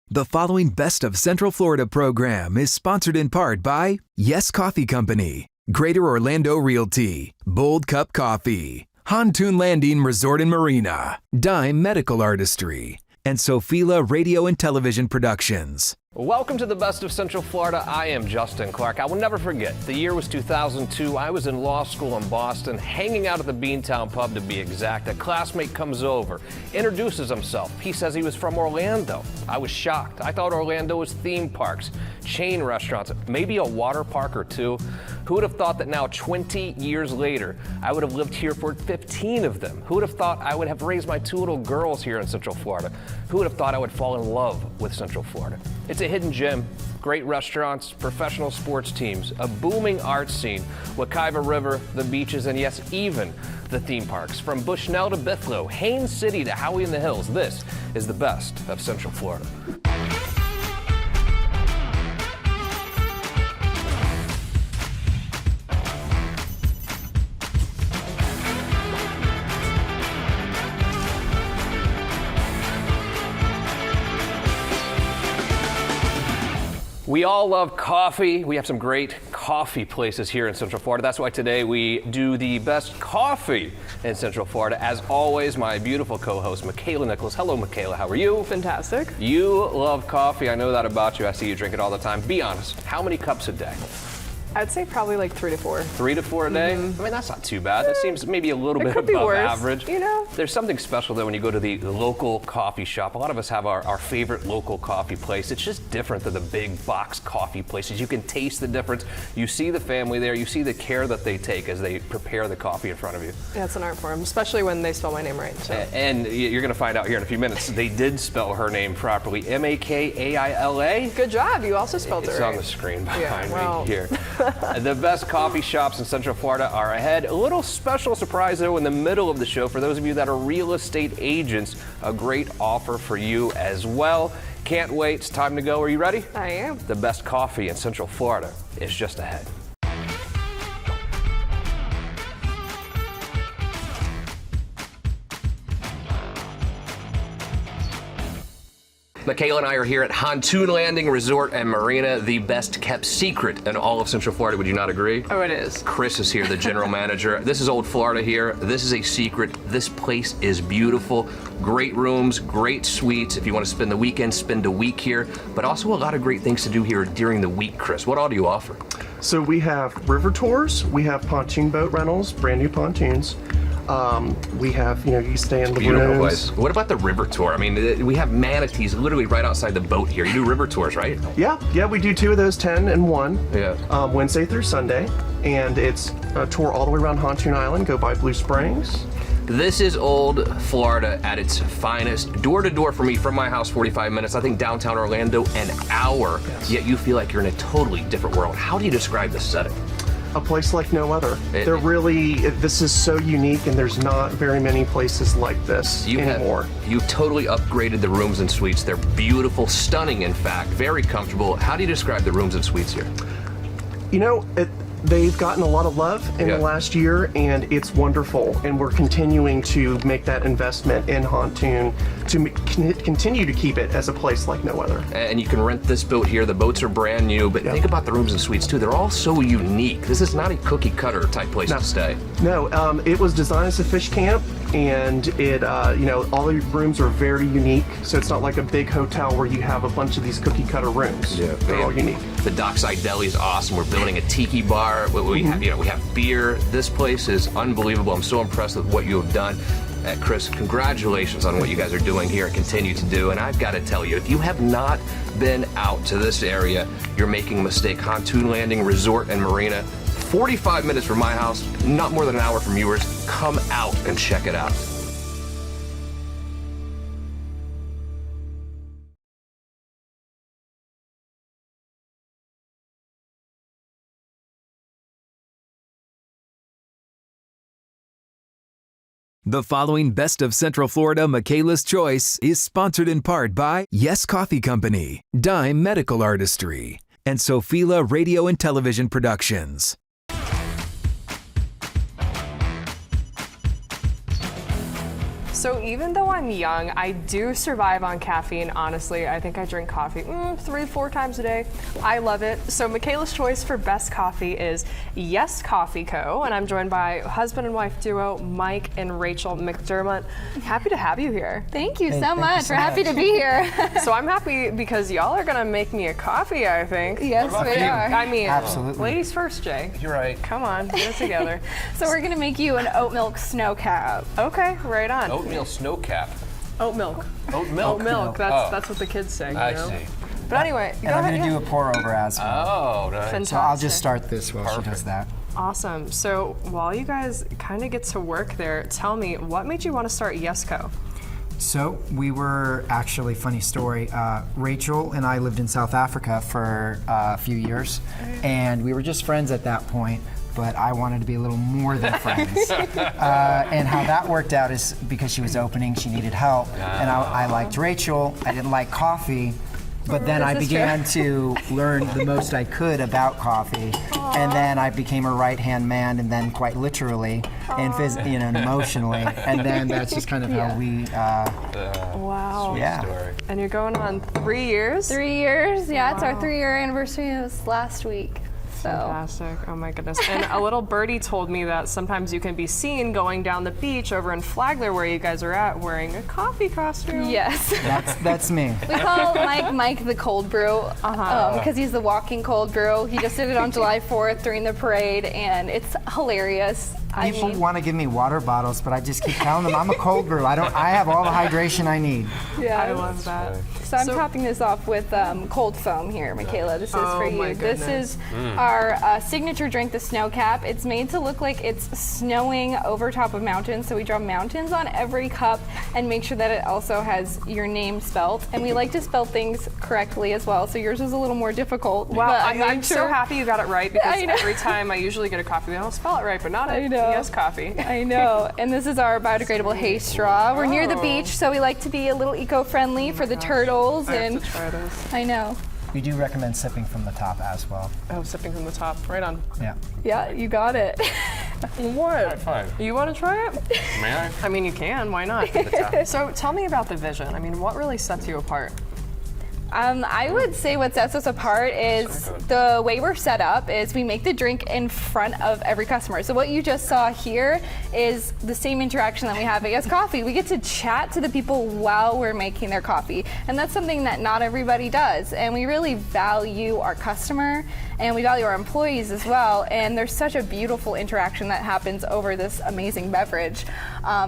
The following Best of Central Florida program is sponsored in part by Yes Coffee Company, Greater Orlando Realty, Bold Cup Coffee, Pontoon Landing Resort and Marina, Dime Medical Artistry, and Sophila Radio and Television Productions. Welcome to the Best of Central Florida. I am Justin Clark. I will never forget. The year was 2002. I was in law school in Boston, hanging out at the Beantown Pub to be exact. A classmate comes over, introduces himself. He says he was from Orlando. I was shocked. I thought Orlando was theme parks, chain restaurants, maybe a water park or two. Who would have thought that now, 20 years later, I would have lived here for 15 of them? Who would have thought I would have raised my two little girls here in Central Florida? Who would have thought I would fall in love with Central Florida? It's a hidden gem, great restaurants, professional sports teams, a booming art scene, Makaila River, the beaches, and yes, even the theme parks. From Bushnell to Bithlo, Haines City to Howey in the Hills, this is the best of Central Florida. We all love coffee. We have some great coffee places here in Central Florida. That's why today we do the best coffee in Central Florida. As always, my beautiful co-host, Makaila Nichols. Hello, Makaila. How are you? Fantastic. You love coffee. I know that about you. I see you drink it all the time. Be honest. How many cups a day? I'd say probably like 3 to 4. 3 to 4 a day? I mean, that's not too bad. That seems maybe a little bit could be above worse, average. you know? There's something special though when you go to the local coffee shop. A lot of us have our favorite local coffee place. It's just different than the big box coffee places. You can taste the difference. You see the family there. You see the care that they take as they prepare the coffee in front of you. Yeah, it's an art form, especially when they spell my name right. So. And you're going to find out here in a few minutes. They did spell her name properly. Makaila. Good job. You also spelled it right. It's on the screen behind me here. The best coffee shops in Central Florida are ahead. A little special surprise though in the middle of the show for those of you that are real estate agents. A great offer for you as well. Can't wait. It's time to go. Are you ready? I am. The best coffee in Central Florida is just ahead. Makaila and I are here at Pontoon Landing Resort and Marina, the best kept secret in all of Central Florida. Would you not agree? Oh, it is. Chris is here, the general manager. This is old Florida here. This is a secret. This place is beautiful. Great rooms, great suites. If you want to spend the weekend, spend a week here. But also a lot of great things to do here during the week, Chris. What all do you offer? So we have river tours. We have pontoon boat rentals, brand new pontoons. We have, you stay in the Beautiful rooms. place. What about the river tour? I mean, we have manatees literally right outside the boat here. You do river tours, right? Yeah, we do 2 of those, 10 and 1. Yeah. Wednesday through Sunday. And it's a tour all the way around Pontoon Island, go by Blue Springs. This is old Florida at its finest. Door to door for me, from my house, 45 minutes. I think downtown Orlando, an hour. Yes. Yet you feel like you're in a totally different world. How do you describe the setting? A place like no other. This is so unique, and there's not very many places like this anymore. You totally upgraded the rooms and suites. They're beautiful, stunning, in fact, very comfortable. How do you describe the rooms and suites here? They've gotten a lot of love in the last year, and it's wonderful. And we're continuing to make that investment in Pontoon to continue to keep it as a place like no other. And you can rent this boat here. The boats are brand new, but think about the rooms and suites too. They're all so unique. This is not a cookie cutter type place to stay. No, it was designed as a fish camp, and it, all the rooms are very unique. So it's not like a big hotel where you have a bunch of these cookie cutter rooms. Yeah, they're all unique. The Dockside Deli is awesome. We're building a tiki bar. We have beer. This place is unbelievable. I'm so impressed with what you have done. Chris, congratulations on what you guys are doing here and continue to do. And I've got to tell you, if you have not been out to this area, you're making a mistake. Pontoon Landing Resort and Marina, 45 minutes from my house, not more than an hour from yours. Come out and check it out. The following Best of Central Florida Makaila's Choice is sponsored in part by Yes Coffee Company, Dime Medical Artistry, and Sophila Radio and Television Productions. So even though I'm young, I do survive on caffeine, honestly. I think I drink coffee 3-4 times a day. I love it. So Makaila's choice for best coffee is Yes Coffee Co. And I'm joined by husband and wife duo, Mike and Rachel McDermott. Happy to have you here. Thank you so much. We're happy to be here. So I'm happy because y'all are gonna make me a coffee, I think. Yes, we are. I mean, Absolutely. ladies first, Jay. You're right. Come on, get it together. So we're gonna make you an oat milk snow cap. Okay, right on. Oatmeal snow cap. Oat milk. Oat milk. Oat milk. That's what the kids say. I you know? see. But anyway, go And I'm ahead. going to do a pour over as well. Oh, nice. Fantastic. So I'll just start this while she Perfect. does that. Awesome. So while you guys kind of get to work there, tell me, what made you want to start Yesco? So we were actually, funny story, Rachel and I lived in South Africa for a few years, and we were just friends at that point, but I wanted to be a little more than friends. And how that worked out is because she was opening, she needed help, and I liked Rachel, I didn't like coffee, but then I began to learn the most I could about coffee, and then I became her right-hand man, and then quite literally, and and emotionally, and then that's just kind of how we, Wow. yeah. Story. And you're going on 3 years? 3 years. Yeah, it's our 3-year anniversary. It was last week. So Fantastic. Oh my goodness. And a little birdie told me that sometimes you can be seen going down the beach over in Flagler where you guys are at wearing a coffee costume. yes. That's me. We call Mike the cold brew because he's the walking cold brew. He just did it on July 4th during the parade, and it's hilarious. People want to give me water bottles, but I just keep telling them I'm a cold brew. I have all the hydration I need. Yeah, I love that. So I'm topping this off with cold foam here, Makaila. This is for you. my This goodness. is our signature drink, the snow cap. It's made to look like it's snowing over top of mountains. So we draw mountains on every cup and make sure that it also has your name spelt. And we like to spell things correctly as well. So yours is a little more difficult. Wow, but I'm so happy you got it right because I know. every time I usually get a coffee, they don't spell it right, but not I a know. Yes Coffee. I know. And this is our biodegradable hay straw. We're near the Oh. beach, so we like to be a little eco-friendly for the turtles. I And have to try this. I know. We do recommend sipping from the top as well. Oh, sipping from the top. Right on. Yeah. Yeah, you got it. What? Fine. You want to try it? May I? I mean, you can. Why not? So tell me about the vision. I mean, what really sets you apart? I would say what sets us apart is the way we're set up is we make the drink in front of every customer. So what you just saw here is the same interaction that we have at Yes Coffee. We get to chat to the people while we're making their coffee. And that's something that not everybody does. And we really value our customer and we value our employees as well. And there's such a beautiful interaction that happens over this amazing beverage.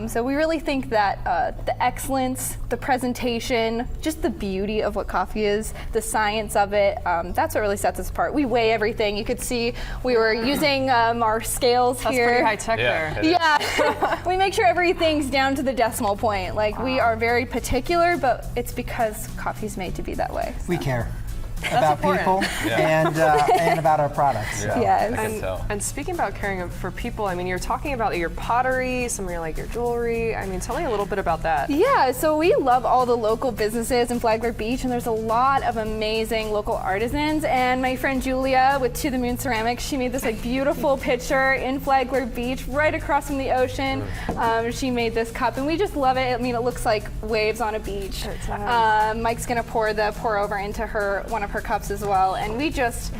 So we really think that the excellence, the presentation, just the beauty of what coffee is, the science of it, that's what really sets us apart. We weigh everything. You could see we were using our scales That's here. pretty high tech there. it is. Yeah, we make sure everything's down to the decimal point. Like we are very particular, but it's because coffee's made to be that way. We care about important. people and about our products. Yeah, Yes. I can tell. And speaking about caring for people, I mean, you're talking about your pottery, some of your your jewelry. I mean, tell me a little bit about that. Yeah, so we love all the local businesses in Flagler Beach, and there's a lot of amazing local artisans. And my friend Julia with To the Moon Ceramics, she made this beautiful picture in Flagler Beach, right across from the ocean. She made this cup, and we just love it. I mean, it looks like waves on a beach. Mike's gonna pour the pour over into one of her cups as well, and we just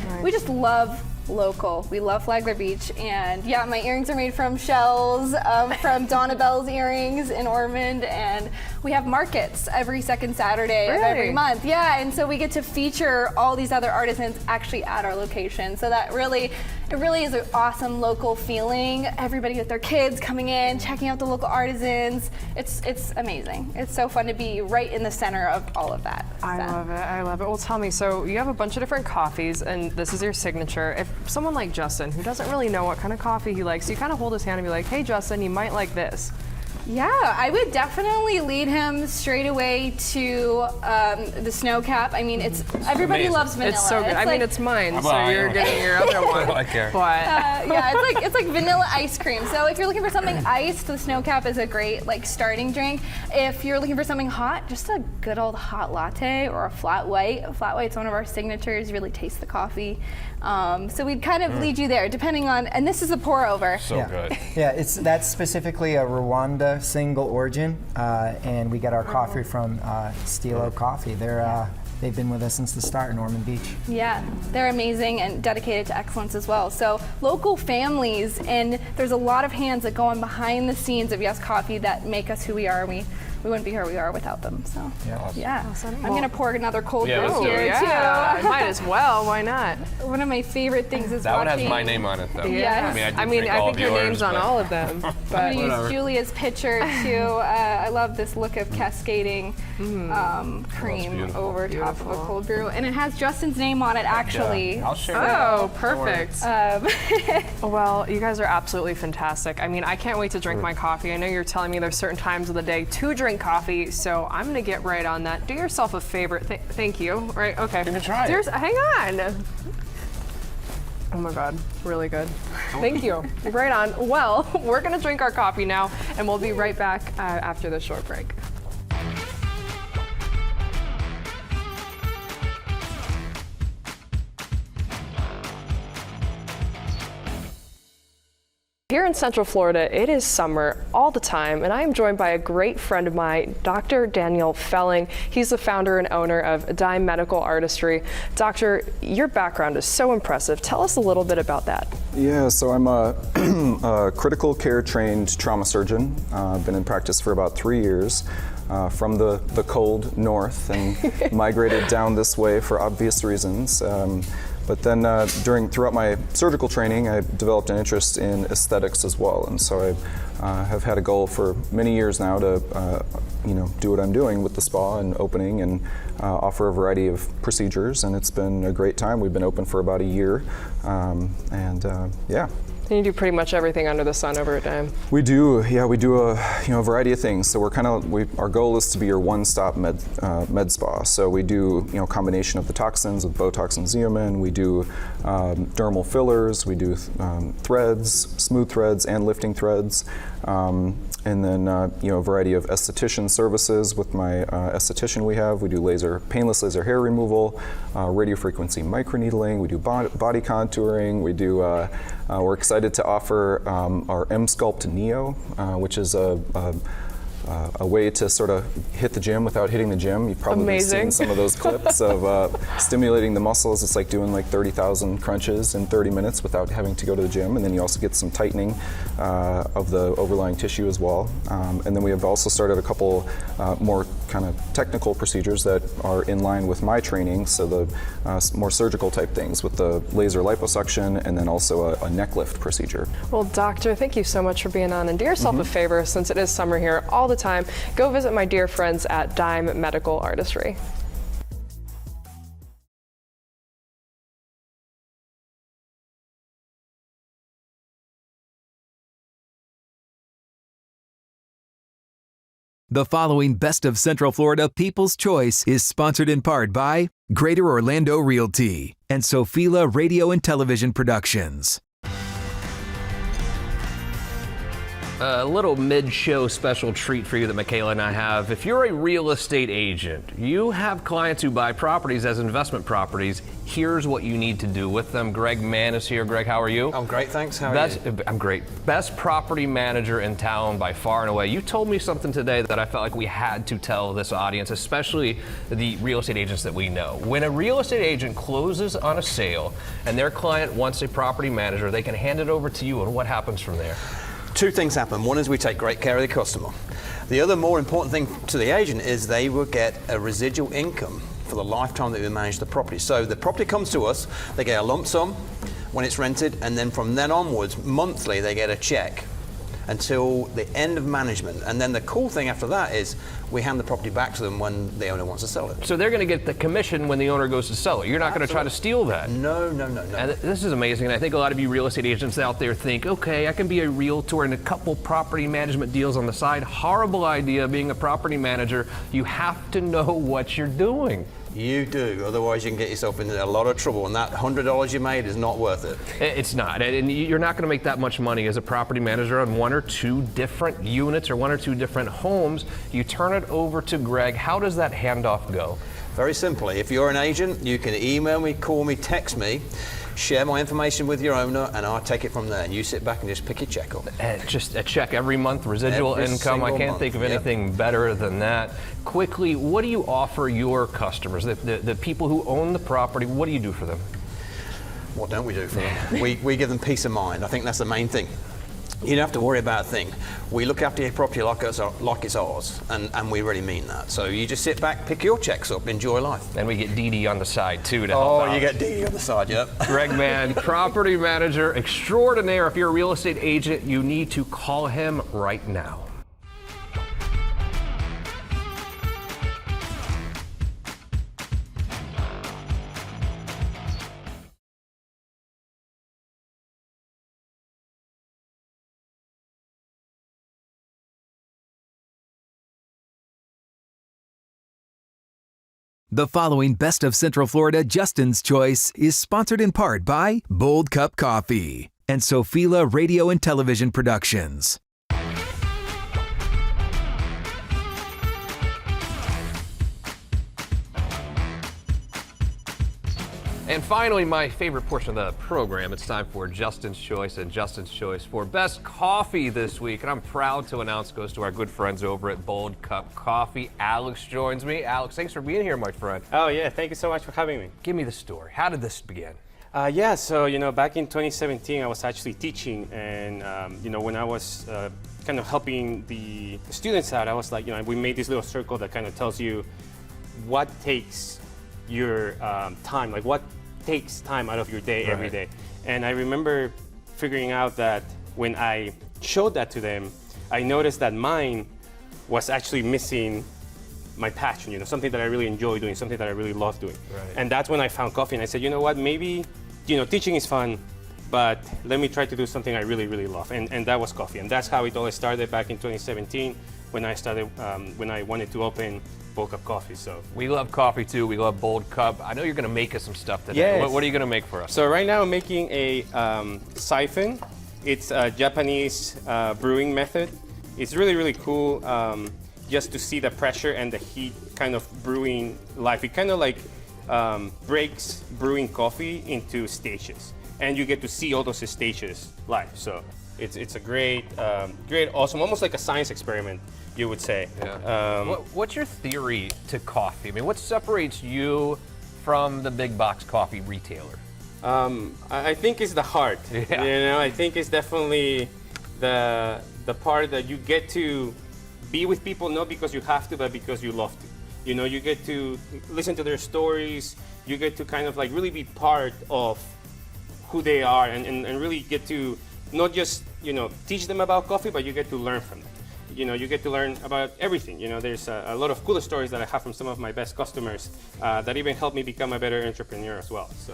love local. We love Flagler Beach, and yeah, my earrings are made from shells from Donna Bell's Earrings in Ormond, and we have markets every second Saturday of every Really? month. Yeah, and so we get to feature all these other artisans actually at our location. So that it really is an awesome local feeling. Everybody with their kids coming in, checking out the local artisans. It's amazing. It's so fun to be right in the center of all of that. I love it. I love it. Well, tell me, so you have a bunch of different coffees, and this is your signature. If someone like Justin, who doesn't really know what kind of coffee he likes, you kind of hold his hand and be like, hey, Justin, you might like this. Yeah, I would definitely lead him straight away to the snow cap. I mean, everybody amazing. loves vanilla. It's so good. I mean, it's mine, so Well, you're getting your other one. I care. But yeah, it's like vanilla ice cream. So if you're looking for something iced, the snow cap is a great starting drink. If you're looking for something hot, just a good old hot latte or a flat white. A flat white's one of our signatures. You really taste the coffee. So we'd kind of lead you there, depending on. And this is a pour over. So good. Yeah, that's specifically a Rwanda Africa, single origin, and we get our coffee from Stilo Coffee. They've been with us since the start in Norman Beach. Yeah, they're amazing and dedicated to excellence as well. So local families, and there's a lot of hands that go on behind the scenes of Yes Coffee that make us who we are. We wouldn't be here we are without them. So yeah, Awesome. I'm gonna pour another cold brew let's do here it. Yeah, too. might as well. Why not? One of my favorite things is That one watching. has my name on it, though. Yes. I think I think your name's on all of them. I'm But gonna use Julia's picture too. I love this look of cascading cream beautiful. over top of a cold brew, and it has Justin's name on it actually. I'll share oh, perfect. Well, you guys are absolutely fantastic. I mean, I can't wait to drink my coffee. I know you're telling me there's certain times of the day to drink coffee, so I'm gonna get right on that. Do yourself a favor. Thank you. Right? Okay. You can try it. Hang on. Oh my God, really good. Thank you. Right on. Well, we're gonna drink our coffee now, and we'll be right back after this short break. Here in Central Florida, it is summer all the time, and I am joined by a great friend of mine, Dr. Daniel Felling. He's the founder and owner of Dime Medical Artistry. Doctor, your background is so impressive. Tell us a little bit about that. Yeah, so I'm a critical care trained trauma surgeon. I've been in practice for about 3 years. From the cold north and migrated down this way for obvious reasons. But then throughout my surgical training, I developed an interest in aesthetics as well. And so I have had a goal for many years now to do what I'm doing with the spa and opening and offer a variety of procedures. And it's been a great time. We've been open for about a year. And you do pretty much everything under the sun over at Dime. We do, yeah. We do a variety of things. So our goal is to be your one-stop med spa. So we do a combination of the toxins with Botox and Xeomin. We do dermal fillers. We do threads, smooth threads, and lifting threads. And then a variety of esthetician services with my esthetician we have. We do painless laser hair removal, radiofrequency microneedling. We do body contouring. We do. We're excited to offer our M-Sculpt Neo, which is a way to sort of hit the gym without hitting the gym. You've probably seen some of those clips of stimulating the muscles. It's like doing 30,000 crunches in 30 minutes without having to go to the gym. And then you also get some tightening of the overlying tissue as well. And then we have also started a couple more kind of technical procedures that are in line with my training. So the more surgical type things with the laser liposuction and then also a neck lift procedure. Well, doctor, thank you so much for being on. And do yourself a favor, since it is summer here all the time, go visit my dear friends at Dime Medical Artistry. The following Best of Central Florida People's Choice is sponsored in part by Greater Orlando Realty and Sophila Radio and Television Productions. A little mid-show special treat for you that Makaila and I have. If you're a real estate agent, you have clients who buy properties as investment properties. Here's what you need to do with them. Greg Mann is here. Greg, how are you? I'm great, thanks. How are you? I'm great. Best property manager in town by far and away. You told me something today that I felt like we had to tell this audience, especially the real estate agents that we know. When a real estate agent closes on a sale and their client wants a property manager, they can hand it over to you, and what happens from there? Two things happen. One is we take great care of the customer. The other more important thing to the agent is they will get a residual income for the lifetime that we manage the property. So the property comes to us, they get a lump sum when it's rented, and then from then onwards, monthly, they get a check until the end of management. And then the cool thing after that is we hand the property back to them when the owner wants to sell it. So they're going to get the commission when the owner goes to sell it. You're not going to try to steal that. No. And this is amazing. And I think a lot of you real estate agents out there think, okay, I can be a realtor and a couple property management deals on the side. Horrible idea being a property manager. You have to know what you're doing. You do, otherwise you can get yourself into a lot of trouble, and that $100 you made is not worth it. It's not, and you're not going to make that much money as a property manager on one or two different units or one or two different homes. You turn it over to Greg. How does that handoff go? Very simply, if you're an agent, you can email me, call me, text me, share my information with your owner, and I'll take it from there. And you sit back and just pick your check up. Just a check every month, residual Every income. I single can't month, think of yep. anything better than that. Quickly, what do you offer your customers, the people who own the property? What do you do for them? What don't we do for them? we give them peace of mind. I think that's the main thing. You don't have to worry about a thing. We look after your property like it's ours, and we really mean that. So you just sit back, pick your checks up, enjoy life. And we get Dee Dee on the side too to help out. Oh, you get Dee Dee on the side, yep. Greg Mann, property manager extraordinaire. If you're a real estate agent, you need to call him right now. The following Best of Central Florida Justin's Choice is sponsored in part by Bold Cup Coffee and Sophila Radio and Television Productions. And finally, my favorite portion of the program, it's time for Justin's Choice, and Justin's Choice for Best Coffee this week. And I'm proud to announce goes to our good friends over at Bold Cup Coffee. Alex joins me. Alex, thanks for being here, my friend. Oh yeah, thank you so much for having me. Give me the story. How did this begin? Yeah, so back in 2017, I was actually teaching, and when I was kind of helping the students out, I was like, we made this little circle that kind of tells you what takes your time, like what takes time out of your day every day. And I remember figuring out that when I showed that to them, I noticed that mine was actually missing my passion, something that I really enjoy doing, something that I really love doing. Right. And that's when I found coffee, and I said, you know what, maybe, teaching is fun, but let me try to do something I really, really love. And that was coffee. And that's how it all started back in 2017 when I started, when I wanted to open Bold Cup Coffee. So we love coffee too. We love Bold Cup. I know you're going to make us some stuff today. Yes. What are you going to make for us? So right now I'm making a siphon. It's a Japanese brewing method. It's really, really cool just to see the pressure and the heat kind of brewing life. It kind of like breaks brewing coffee into stages, and you get to see all those stages live. So it's a great, awesome, almost like a science experiment, you would say. Yeah. What's your theory to coffee? I mean, what separates you from the big box coffee retailer? I think it's the heart. Yeah. I think it's definitely the part that you get to be with people, not because you have to, but because you love to. You get to listen to their stories. You get to kind of like really be part of who they are, and really get to not just teach them about coffee, but you get to learn from them. You get to learn about everything. There's a lot of cool stories that I have from some of my best customers that even helped me become a better entrepreneur as well. So.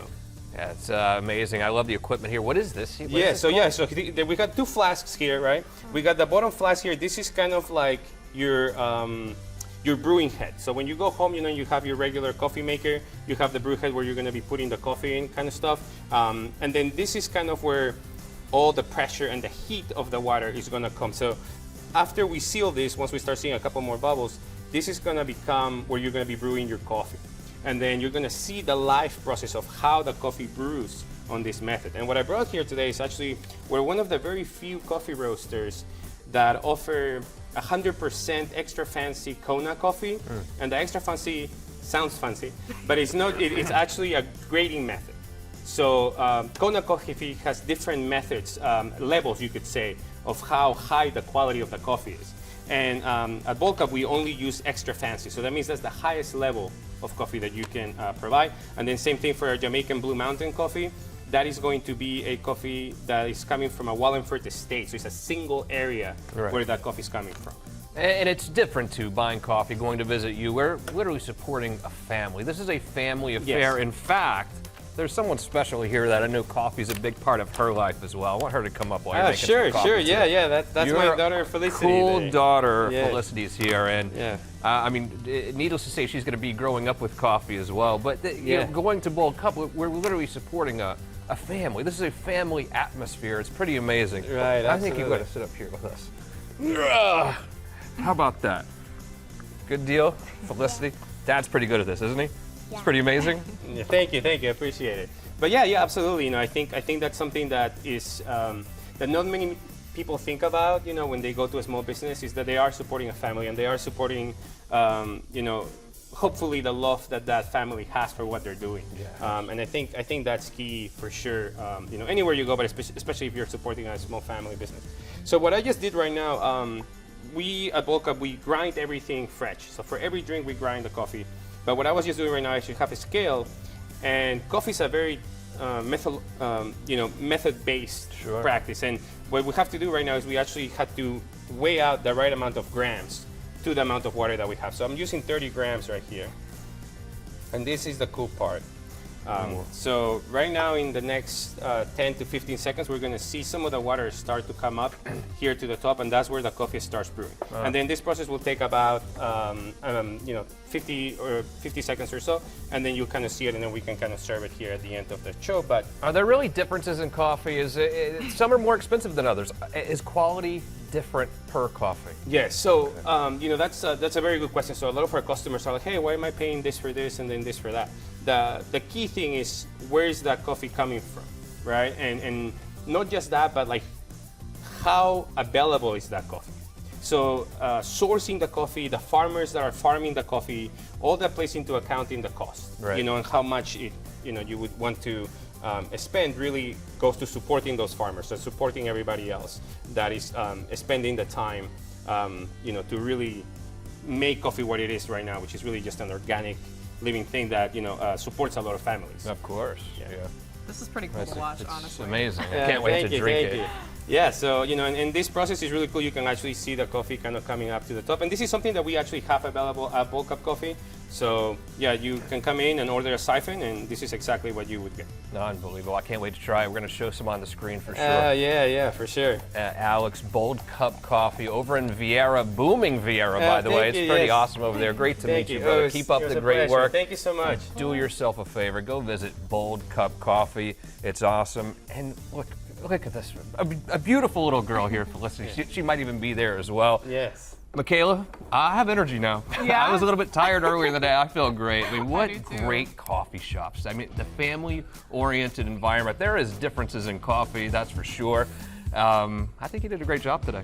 Yeah, it's amazing. I love the equipment here. What is this? So we got two flasks here, right? We got the bottom flask here. This is kind of like your brewing head. So when you go home, you have your regular coffee maker. You have the brew head where you're going to be putting the coffee in, kind of stuff. And then this is kind of where all the pressure and the heat of the water is going to come. So after we seal this, once we start seeing a couple more bubbles, this is going to become where you're going to be brewing your coffee. And then you're going to see the live process of how the coffee brews on this method. And what I brought here today is actually, we're one of the very few coffee roasters that offer 100% extra fancy Kona coffee. And the extra fancy sounds fancy, but it's not. It's actually a grading method. So Kona coffee has different methods, levels you could say, of how high the quality of the coffee is. And at Bold Cup, we only use extra fancy. So that means that's the highest level of coffee that you can provide. And then same thing for our Jamaican Blue Mountain coffee. That is going to be a coffee that is coming from a Wallingford estate. So it's a single area where that coffee is coming from. And it's different too, buying coffee, going to visit you. We're literally supporting a family. This is a family affair. Yes. In fact, there's someone special here that I know coffee is a big part of her life as well. I want her to come up while you're making some coffee, Sure. too. Yeah. That's Your my daughter Felicity. Cool daughter Yeah. Felicity is here, and I mean, needless to say, she's going to be growing up with coffee as well. But going to Bold Cup, we're literally supporting a family. This is a family atmosphere. It's pretty amazing. Right. I think you've got to sit up here with us. How about that? Good deal, Felicity? Dad's pretty good at this, isn't he? It's pretty amazing. Yeah, thank you, I appreciate it. But yeah, absolutely. You know, I think that's something that is that not many people think about. You know, when they go to a small business, is that they are supporting a family and they are supporting, you know, hopefully the love that family has for what they're doing. Yeah. And I think that's key for sure. You know, anywhere you go, but especially if you're supporting a small family business. So what I just did right now, we at Bulk Up, we grind everything fresh. So for every drink, we grind the coffee. But what I was just doing right now is you have a scale, and coffee is a very method-based practice. And what we have to do right now is we actually have to weigh out the right amount of grams to the amount of water that we have. So I'm using 30 grams right here. And this is the cool part. So right now in the next 10 to 15 seconds, we're gonna see some of the water start to come up here to the top, and that's where the coffee starts brewing. And then this process will take about 50 seconds or so, and then you kind of see it, and then we can kind of serve it here at the end of the show. But are there really differences in coffee? Is it some are more expensive than others? Is quality different per coffee? Yes. So you know, that's a very good question. So a lot of our customers are like, hey, why am I paying this for this and then this for that? The key thing is, where is that coffee coming from, right? And not just that, but like how available is that coffee? So sourcing the coffee, the farmers that are farming the coffee, all that plays into account in the cost, right. You know, and how much you would want to spend really goes to supporting those farmers, so supporting everybody else that is spending the time, to really make coffee what it is right now, which is really just an organic living thing that supports a lot of families. Of course. Yeah. This is pretty cool to watch, honestly. It's amazing. I can't wait to drink it. Yeah, so and this process is really cool. You can actually see the coffee kind of coming up to the top, and this is something that we actually have available at Bulk Up Coffee. So yeah, you can come in and order a siphon, and this is exactly what you would get. Unbelievable! I can't wait to try it. We're going to show some on the screen for sure. Yeah, for sure. Alex, Bold Cup Coffee over in Vieira, booming Vieira, by the way. It's pretty awesome over there. Great to meet you, brother. Keep up the great work. Thank you so much. Do yourself a favor. Go visit Bold Cup Coffee. It's awesome. And look at this. A beautiful little girl here, Felicity. She might even be there as well. Yes. Makaila, I have energy now. Yeah? I was a little bit tired earlier in the day. I feel great. I mean, what great coffee shops. I mean, the family-oriented environment. There is differences in coffee, that's for sure. I think you did a great job today.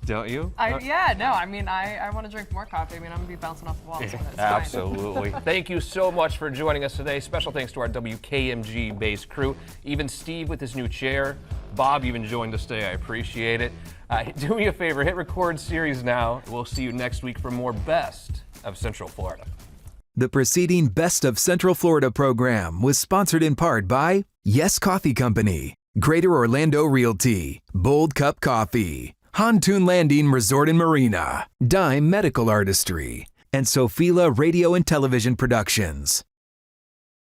Don't you? I want to drink more coffee. I mean, I'm going to be bouncing off the walls. So it's Absolutely. Thank you so much for joining us today. Special thanks to our WKMG-based crew. Even Steve with his new chair. Bob even joined us today. I appreciate it. Do me a favor, hit record series now. We'll see you next week for more Best of Central Florida. The preceding Best of Central Florida program was sponsored in part by Yes Coffee Company, Greater Orlando Realty, Bold Cup Coffee, Pontoon Landing Resort and Marina, Dime Medical Artistry, and Sophila Radio and Television Productions.